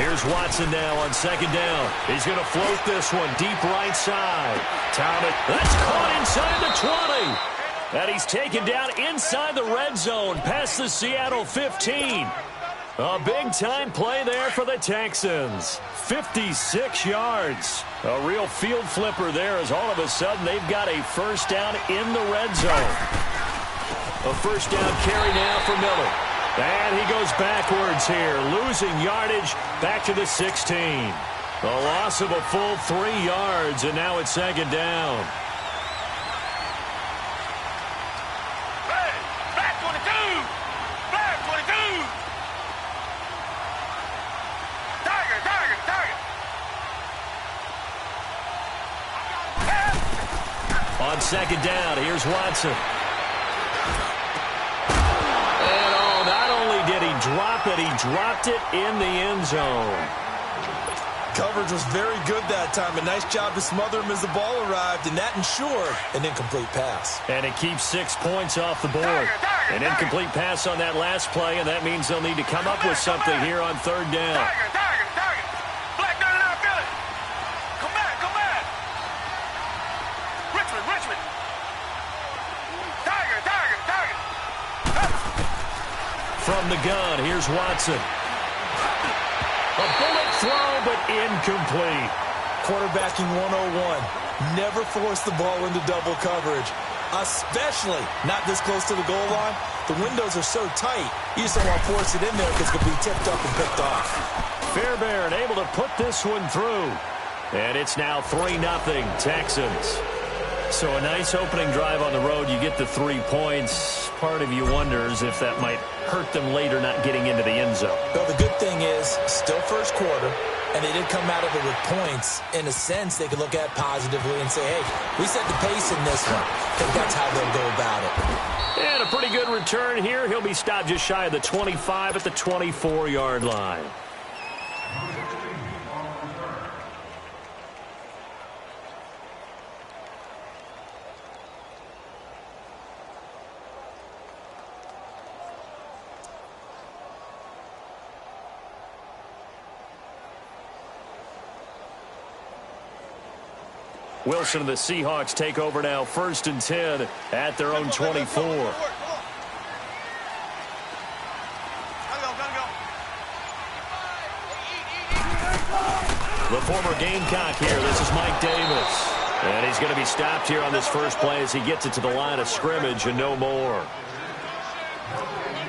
Here's Watson now on second down. He's going to float this one deep right side. Talbot, that's caught inside the 20. And he's taken down inside the red zone past the Seattle 15. A big-time play there for the Texans. 56 yards. A real field flipper there as all of a sudden they've got a first down in the red zone. A first down carry now for Miller. And he goes backwards here, losing yardage back to the 16. A loss of a full 3 yards, and now it's second down. Flag 22! Flag 22! Tiger, Tiger, Tiger! On second down, here's Watson. Did he drop it? He dropped it in the end zone. Coverage was very good that time. A nice job to smother him as the ball arrived, and that ensured an incomplete pass. And it keeps 6 points off the board. An incomplete pass on that last play, and that means they'll need to come up with something here on third down. Black down and out, Philly. Come back, come back. Richmond. Tiger. From the gun, here's Watson. A bullet throw, but incomplete. Quarterbacking 101. Never force the ball into double coverage, especially not this close to the goal line. The windows are so tight, you just don't want to force it in there because it could be tipped up and picked off. Fairbairn able to put this one through. And it's now 3-0 Texans. So a nice opening drive on the road. You get the 3 points. Part of you wonders if that might hurt them later not getting into the end zone. Well, the good thing is, still first quarter, and they did come out of it with points. In a sense, they could look at positively and say, hey, we set the pace in this one. I think that's how they'll go about it. And a pretty good return here. He'll be stopped just shy of the 25 at the 24-yard line. Wilson and the Seahawks take over now, 1st and 10 at their own 24. The former Gamecock here. This is Mike Davis. And he's going to be stopped here on this first play as he gets it to the line of scrimmage and no more.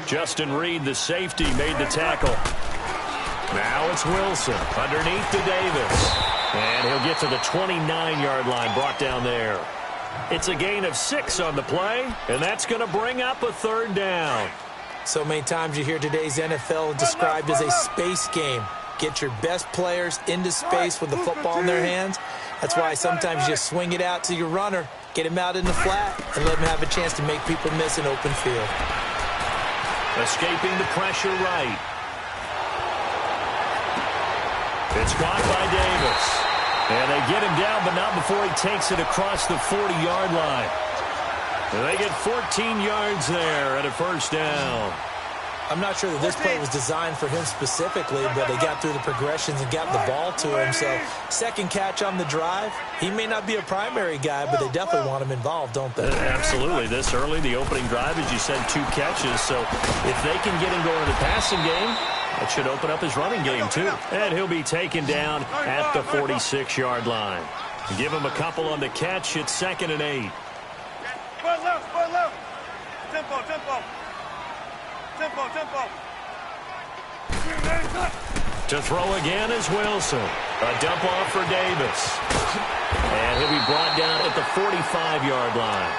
Justin Reed, the safety, made the tackle. Now it's Wilson underneath to Davis. And he'll get to the 29-yard line, brought down there. It's a gain of 6 on the play, and that's going to bring up a third down. So many times you hear today's NFL described as a space game. Get your best players into space with the football in their hands. That's why sometimes you just swing it out to your runner, get him out in the flat, and let him have a chance to make people miss an open field. Escaping the pressure right. It's caught by Davis. And they get him down, but not before he takes it across the 40-yard line. And they get 14 yards there at a first down. I'm not sure that this play was designed for him specifically, but they got through the progressions and got the ball to him. So, second catch on the drive. He may not be a primary guy, but they definitely want him involved, don't they? Absolutely. This early, the opening drive, as you said, 2 catches. So, if they can get him going in the passing game, that should open up his running game, too. And he'll be taken down at the 46-yard line. Give him a couple on the catch. It's 2nd and 8. Tempo. To throw again is Wilson. A dump off for Davis. And he'll be brought down at the 45-yard line.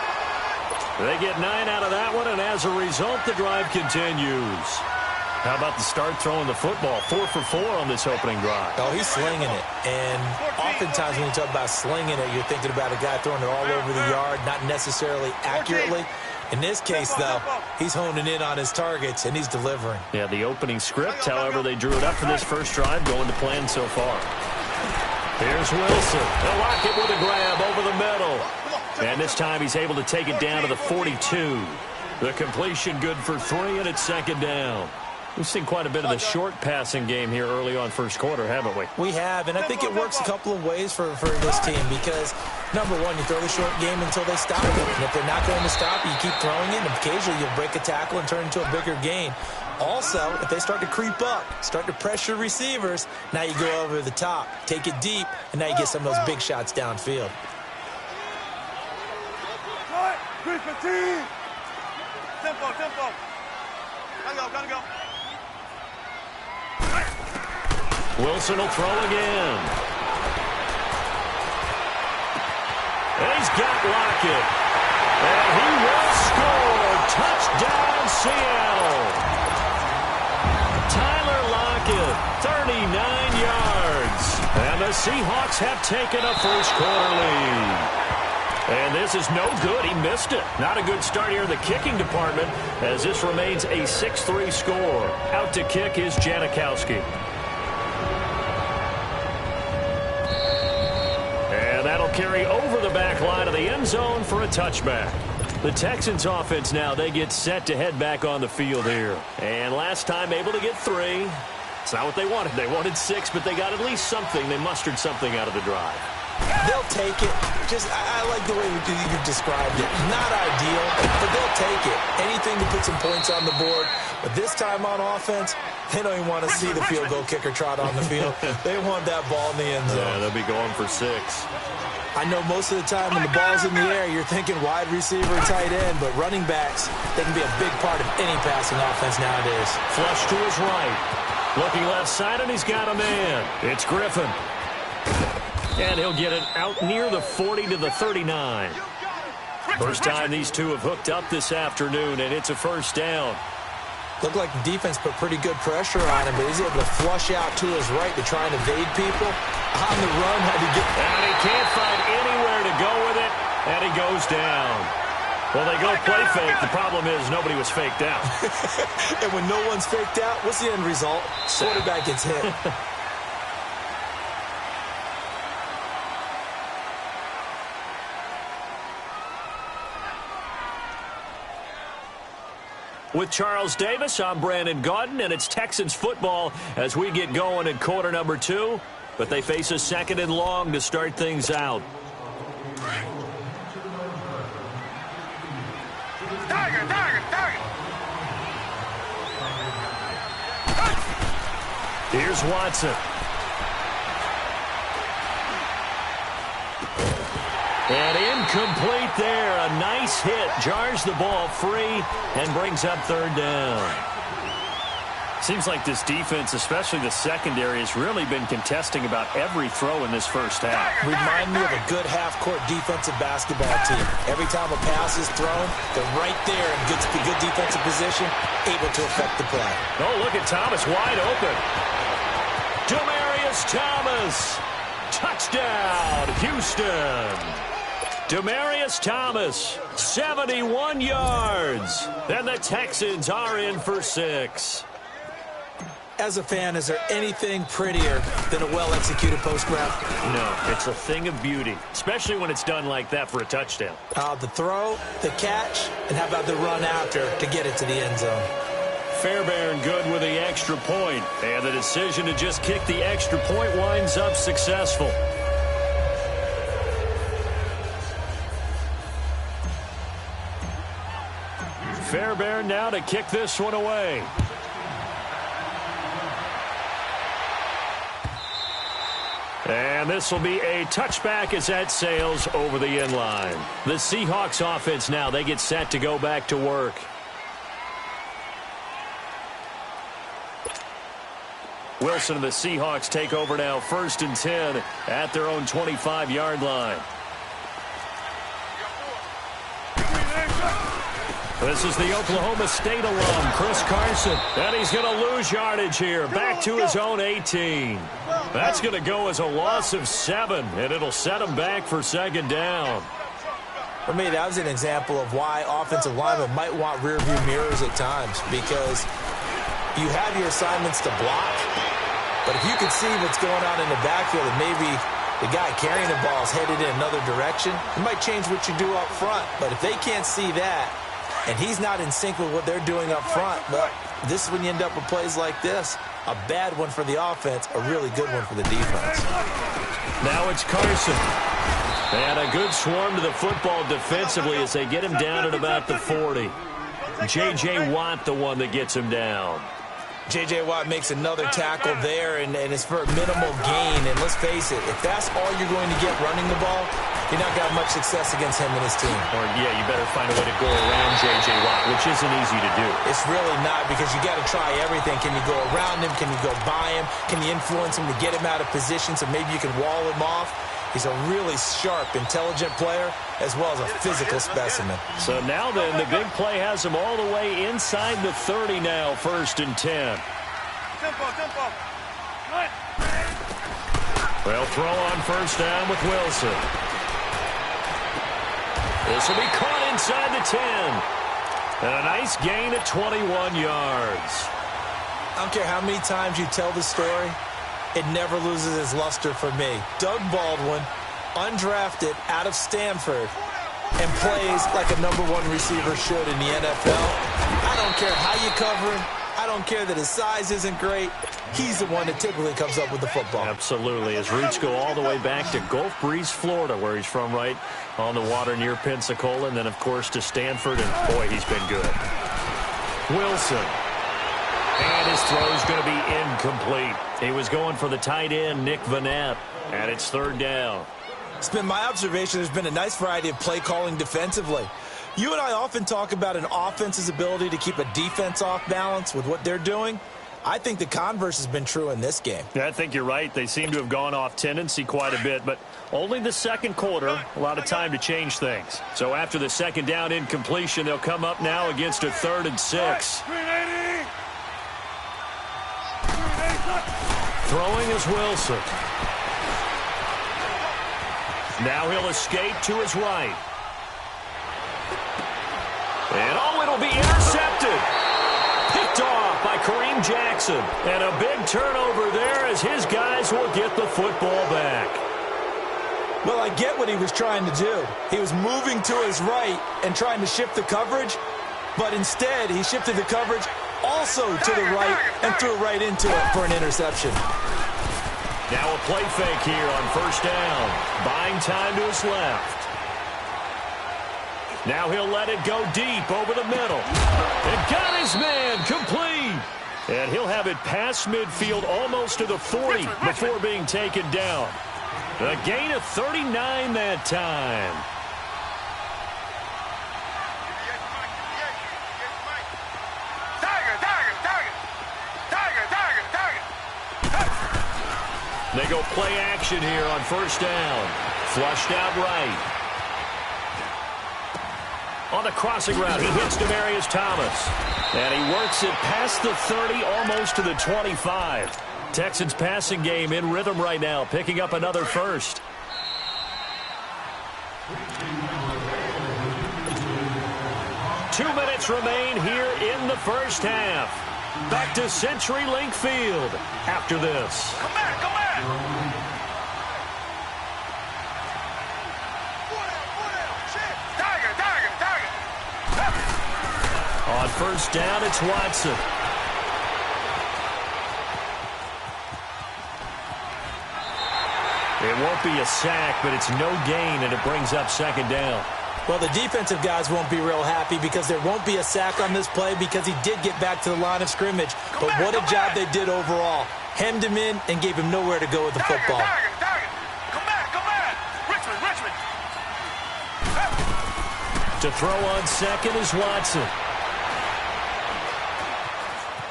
They get 9 out of that one, and as a result, the drive continues. How about the start throwing the football? 4 for 4 on this opening drive. Oh, he's slinging it. And oftentimes when you talk about slinging it, you're thinking about a guy throwing it all over the yard, not necessarily accurately. In this case, though, he's honing in on his targets, and he's delivering. Yeah, the opening script, however, they drew it up for this first drive, going to plan so far. Here's Wilson. They'll lock it with a grab over the middle. And this time he's able to take it down to the 42. The completion good for 3, and it's 2nd down. We've seen quite a bit of the short passing game here early on first quarter, haven't we? We have, and I think it works a couple of ways for this team because, number one, you throw the short game until they stop it. And if they're not going to stop you, keep throwing it, and occasionally you'll break a tackle and turn it into a bigger gain. Also, if they start to creep up, start to pressure receivers, now you go over the top, take it deep, and now you get some of those big shots downfield. 315. Tempo. Gotta go. Wilson will throw again. And he's got Lockett. And he will score. Touchdown, Seattle. Tyler Lockett, 39 yards. And the Seahawks have taken a first quarter lead. And this is no good. He missed it. Not a good start here in the kicking department as this remains a 6-3 score. Out to kick is Janikowski. And that'll carry over the back line of the end zone for a touchback. The Texans offense now, they get set to head back on the field here. And last time able to get 3. It's not what they wanted. They wanted 6, but they got at least something. They mustered something out of the drive. They'll take it. I like the way you described it. Not ideal, but they'll take it. Anything to put some points on the board. But this time on offense, they don't even want to see the field goal kicker trot on the field. They want that ball in the end zone. Yeah, they'll be going for 6. I know most of the time when the ball's in the air, you're thinking wide receiver, tight end, but running backs, they can be a big part of any passing offense nowadays. Flush to his right. Looking left side, and he's got a man. It's Griffin. And he'll get it out near the 40 to the 39. First time these two have hooked up this afternoon, and it's a first down. Looked like the defense put pretty good pressure on him, but he's able to flush out to his right to try and evade people. On the run, had to get... And he can't find anywhere to go with it, and he goes down. Well, they go play fake. The problem is nobody was faked out. And when no one's faked out, what's the end result? Quarterback gets hit. With Charles Davis, I'm Brandon Gaudin, and it's Texans football as we get going in quarter number 2. But they face a second and long to start things out. Tiger. Here's Watson. And incomplete there. A nice hit. Jars the ball free and brings up third down. Seems like this defense, especially the secondary, has really been contesting about every throw in this first half. Remind me of a good half-court defensive basketball team. Every time a pass is thrown, they're right there in good defensive position, able to affect the play. Oh, look at Thomas wide open. Demaryius Thomas. Touchdown, Houston. Demaryius Thomas, 71 yards. And the Texans are in for 6. As a fan, is there anything prettier than a well-executed post route? No, it's a thing of beauty, especially when it's done like that for a touchdown. The throw, the catch, and how about the run after to get it to the end zone? Fairbairn good with the extra point, and the decision to just kick the extra point winds up successful. Fairbairn now to kick this one away. And this will be a touchback as that sails over the end line. The Seahawks offense now, they get set to go back to work. Wilson and the Seahawks take over now, 1st and 10 at their own 25-yard line. This is the Oklahoma State alum, Chris Carson. And he's going to lose yardage here, back to his own 18. That's going to go as a loss of 7, and it'll set him back for 2nd down. For me, that was an example of why offensive linemen might want rearview mirrors at times, because you have your assignments to block, but if you can see what's going on in the backfield and maybe the guy carrying the ball is headed in another direction, it might change what you do up front. But if they can't see that, and he's not in sync with what they're doing up front. But this is when you end up with plays like this. A bad one for the offense, a really good one for the defense. Now it's Carson. And a good swarm to the football defensively as they get him down at about the 40. J.J. Watt, the one that gets him down. J.J. Watt makes another tackle there, and it's for a minimal gain. And let's face it, if that's all you're going to get running the ball, you're not going to have much success against him and his team. Or, yeah, you better find a way to go around J.J. Watt, which isn't easy to do. It's really not, because you got to try everything. Can you go around him? Can you go by him? Can you influence him to get him out of position so maybe you can wall him off? He's a really sharp, intelligent player, as well as a physical specimen. So now then, the big play has him all the way inside the 30 now, 1st and 10. Well, throw on 1st down with Wilson. This will be caught inside the 10. And a nice gain at 21 yards. I don't care how many times you tell the story, it never loses its luster for me. Doug Baldwin, undrafted out of Stanford, and plays like a #1 receiver should in the NFL. I don't care how you cover him. I don't care that his size isn't great. He's the one that typically comes up with the football. Absolutely. His roots go all the way back to Gulf Breeze, Florida, where he's from, right on the water near Pensacola, and then, of course, to Stanford, and, boy, he's been good. Wilson. And his throw is going to be incomplete. He was going for the tight end, Nick Vanette, and it's 3rd down. It's been my observation there's been a nice variety of play calling defensively. You and I often talk about an offense's ability to keep a defense off balance with what they're doing. I think the converse has been true in this game. Yeah, I think you're right. They seem to have gone off tendency quite a bit, but only the 2nd quarter, a lot of time to change things. So after the 2nd down incompletion, they'll come up now against a 3rd and 6. Throwing is Wilson. Now he'll escape to his right. And it'll be intercepted. Picked off by Kareem Jackson. And a big turnover there as his guys will get the football back. Well, I get what he was trying to do. He was moving to his right and trying to shift the coverage, but instead he shifted the coverage also to the right and threw right into it for an interception. Now a play fake here on 1st down. Buying time to his left. Now he'll let it go deep over the middle. And got his man complete. And he'll have it past midfield almost to the 40 before being taken down. A gain of 39 that time. They go play action here on 1st down. Flushed out right. On the crossing route, he hits Demaryius Thomas. And he works it past the 30, almost to the 25. Texans passing game in rhythm right now, picking up another 1st. Two minutes remain here in the 1st half. Back to CenturyLink Field after this. Come back, come back. On 1st down, it's Watson. It won't be a sack, but it's no gain, and it brings up 2nd down. Well, the defensive guys won't be real happy because there won't be a sack on this play because he did get back to the line of scrimmage. But what a job they did overall. Hemmed him in and gave him nowhere to go with the football. Come back. Richmond. To throw on 2nd is Watson.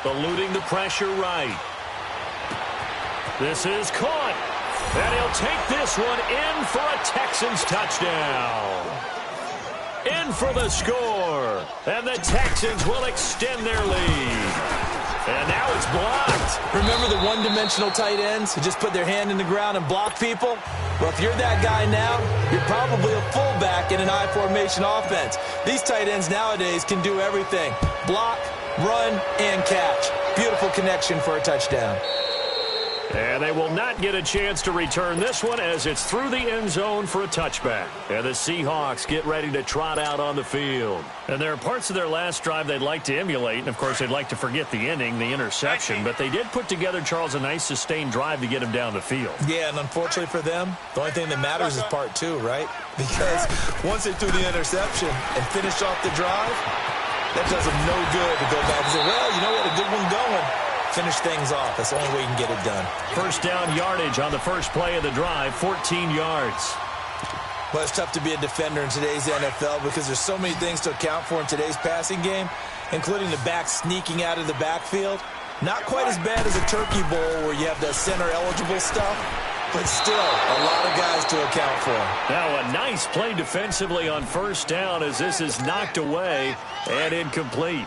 Eluding the pressure right. This is caught. And he'll take this one in for a Texans touchdown. In for the score. And the Texans will extend their lead. And now it's blocked. Remember the one-dimensional tight ends who just put their hand in the ground and block people? Well, if you're that guy now, you're probably a fullback in an I-formation offense. These tight ends nowadays can do everything. Block, run, and catch. Beautiful connection for a touchdown. And they will not get a chance to return this one as it's through the end zone for a touchback. And the Seahawks get ready to trot out on the field. And there are parts of their last drive they'd like to emulate. And, of course, they'd like to forget the ending, the interception. But they did put together, Charles, a nice sustained drive to get him down the field. Yeah, and unfortunately for them, the only thing that matters is part two, right? Because once they threw the interception and finished off the drive, that does them no good to go back and say, well, you know what, a good one going. Finish things off. That's the only way you can get it done. First down yardage on the first play of the drive, 14 yards. Well, it's tough to be a defender in today's NFL because there's so many things to account for in today's passing game, including the back sneaking out of the backfield. Not quite as bad as a turkey bowl where you have the center-eligible stuff, but still a lot of guys to account for. Now a nice play defensively on first down as this is knocked away and incomplete.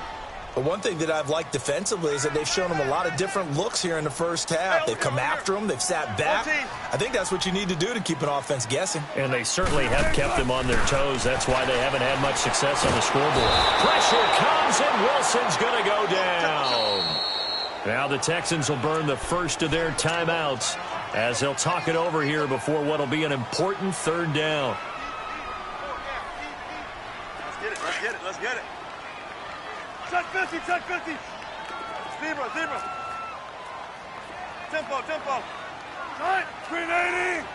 But one thing that I've liked defensively is that they've shown them a lot of different looks here in the first half. They've come after them. They've sat back. I think that's what you need to do to keep an offense guessing. And they certainly have kept them on their toes. That's why they haven't had much success on the scoreboard. Pressure comes, and Wilson's going to go down. Now the Texans will burn the first of their timeouts as they'll talk it over here before what will be an important third down. Let's get it. Let's get it. Let's get it. Check 50, check 50. Zebra, zebra. Tempo, tempo. Tight. 380.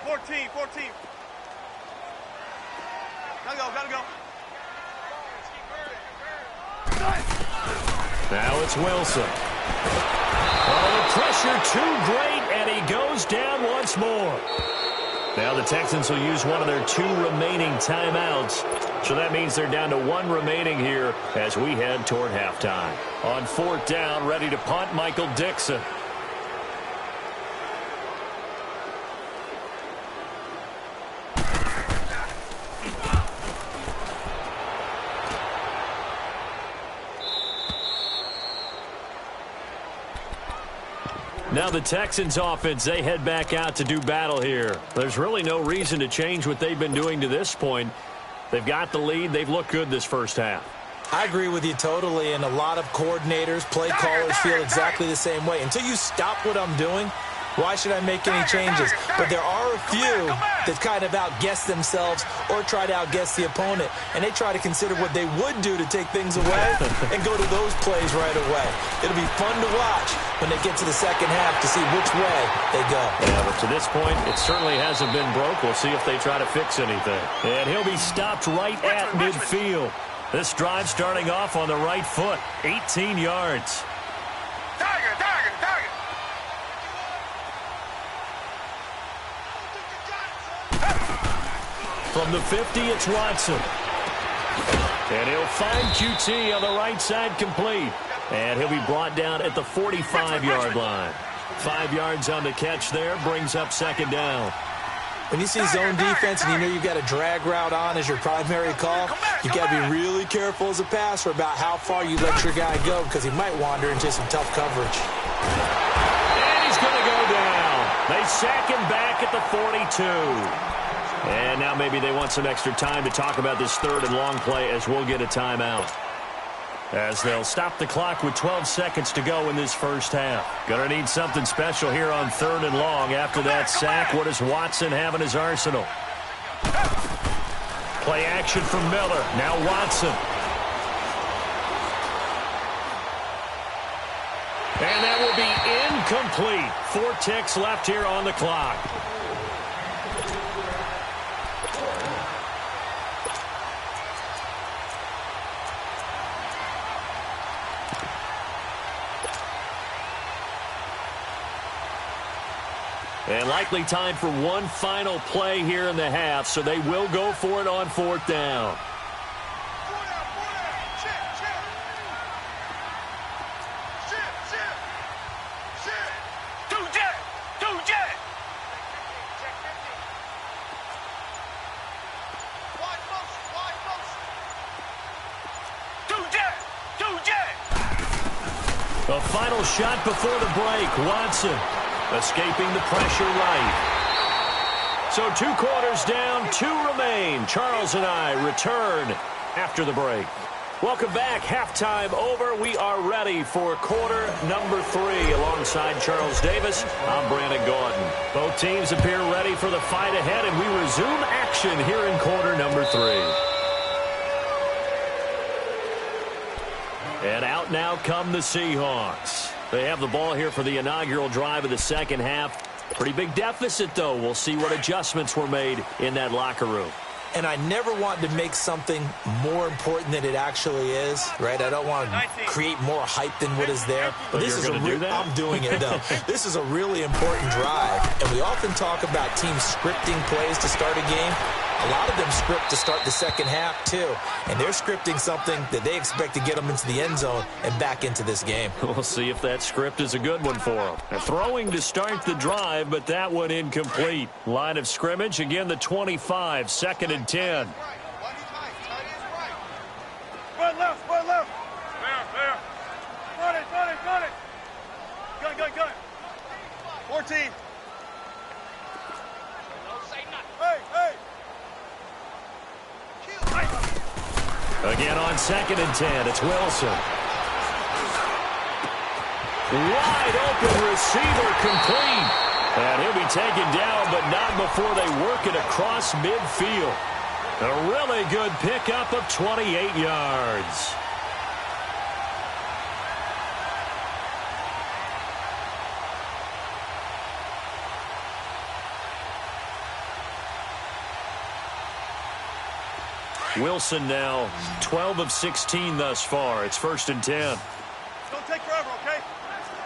14, 14. Gotta go, gotta go. Now it's Wilson. Oh, the pressure too great, and he goes down once more. Now the Texans will use one of their 2 remaining timeouts. So that means they're down to 1 remaining here as we head toward halftime. On fourth down, ready to punt, Michael Dixon. Now the Texans offense, they head back out to do battle here. There's really no reason to change what they've been doing to this point. They've got the lead. They've looked good this first half. I agree with you totally, and a lot of coordinators, play callers feel exactly the same way. Until you stop what I'm doing, why should I make any changes? But there are a few that kind of outguess themselves or try to outguess the opponent, and they try to consider what they would do to take things away and go to those plays right away. It'll be fun to watch when they get to the second half to see which way they go. Yeah, but to this point, it certainly hasn't been broke. We'll see if they try to fix anything. And he'll be stopped right at midfield. This drive starting off on the right foot, 18 yards. Tiger, tiger, tiger. From the 50, it's Watson. And he'll find QT on the right side complete. And he'll be brought down at the 45-yard line. 5 yards on the catch there, brings up second down. When you see zone defense and you know you've got a drag route on as your primary call, you've got to be really careful as a passer about how far you let your guy go because he might wander into some tough coverage. And he's going to go down. They sack him back at the 42. And now maybe they want some extra time to talk about this third and long play as we'll get a timeout. As they'll stop the clock with 12 seconds to go in this first half. Gonna need something special here on third and long. After that sack, what does Watson have in his arsenal? Play action from Miller. Now Watson. And that will be incomplete. 4 ticks left here on the clock. And likely time for one final play here in the half, so they will go for it on fourth down. A final shot before the break. Watson escaping the pressure right. So 2 quarters down, 2 remain. Charles and I return after the break. Welcome back. Halftime over. We are ready for quarter number 3. Alongside Charles Davis, I'm Brandon Gordon. Both teams appear ready for the fight ahead, and we resume action here in quarter number 3. And out now come the Seahawks. They have the ball here for the inaugural drive of the second half. Pretty big deficit, though. We'll see what adjustments were made in that locker room. And I never want to make something more important than it actually is, right? I don't want to create more hype than what is there. But this is I'm doing it, though. This is a really important drive. And we often talk about teams scripting plays to start a game. A lot of them script to start the second half, too. And they're scripting something that they expect to get them into the end zone and back into this game. We'll see if that script is a good one for them. Throwing to start the drive, but that one incomplete. Line of scrimmage, again, the 25, 2nd and 10. Run left, run left. There. Got it. Gun. 14. Hey. Again on 2nd and 10, it's Wilson. Wide open receiver complete. And he'll be taken down, but not before they work it across midfield. A really good pickup of 28 yards. Wilson now 12 of 16 thus far. It's 1st and 10. It's going to take forever, okay?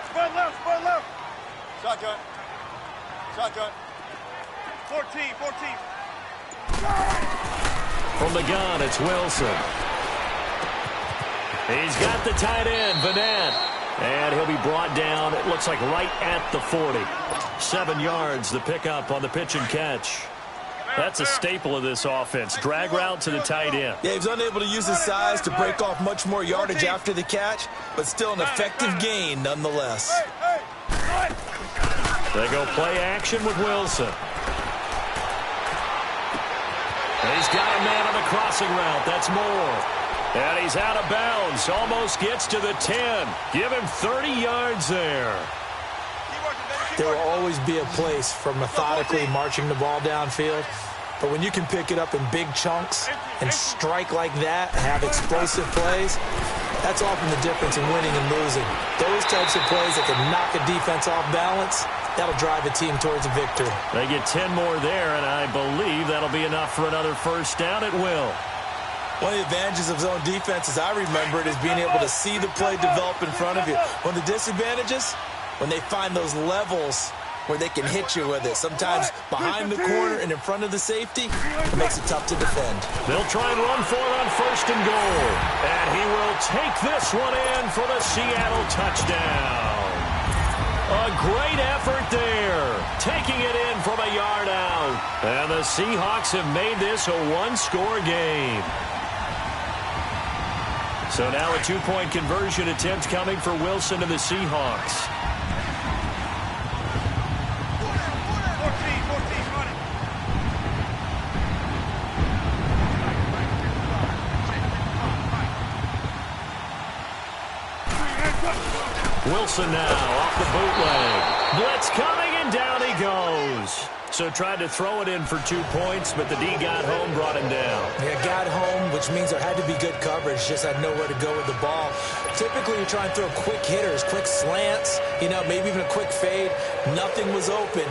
Spun left. Shotgun. 14. From the gun, it's Wilson. He's got the tight end, Vanette. And he'll be brought down, it looks like right at the 40. 7 yards, the pickup on the pitch and catch. That's a staple of this offense. Drag route to the tight end. Yeah, he was unable to use his size to break off much more yardage after the catch, but still an effective gain nonetheless. They go play action with Wilson. He's got a man on the crossing route. That's Moore. And he's out of bounds. Almost gets to the 10. Give him 30 yards there. There will always be a place for methodically marching the ball downfield. But when you can pick it up in big chunks and strike like that and have explosive plays, that's often the difference in winning and losing. Those types of plays that can knock a defense off balance, that'll drive a team towards a victory. They get 10 more there, and I believe that'll be enough for another first down at will. One of the advantages of zone defense, as I remember it, is being able to see the play develop in front of you. One of the disadvantages, when they find those levels where they can hit you with it. Sometimes behind the corner and in front of the safety, it makes it tough to defend. They'll try and run for it on 1st and goal. And he will take this one in for the Seattle touchdown. A great effort there, taking it in from a yard out. And the Seahawks have made this a one-score game. So now a 2-point conversion attempt coming for Wilson and the Seahawks. Wilson now off the bootleg. Blitz coming, and down he goes. So tried to throw it in for 2 points, but the D got home, brought him down. Yeah, got home, which means there had to be good coverage, just had nowhere to go with the ball. Typically, you try and throw quick hitters, quick slants, maybe even a quick fade. Nothing was open.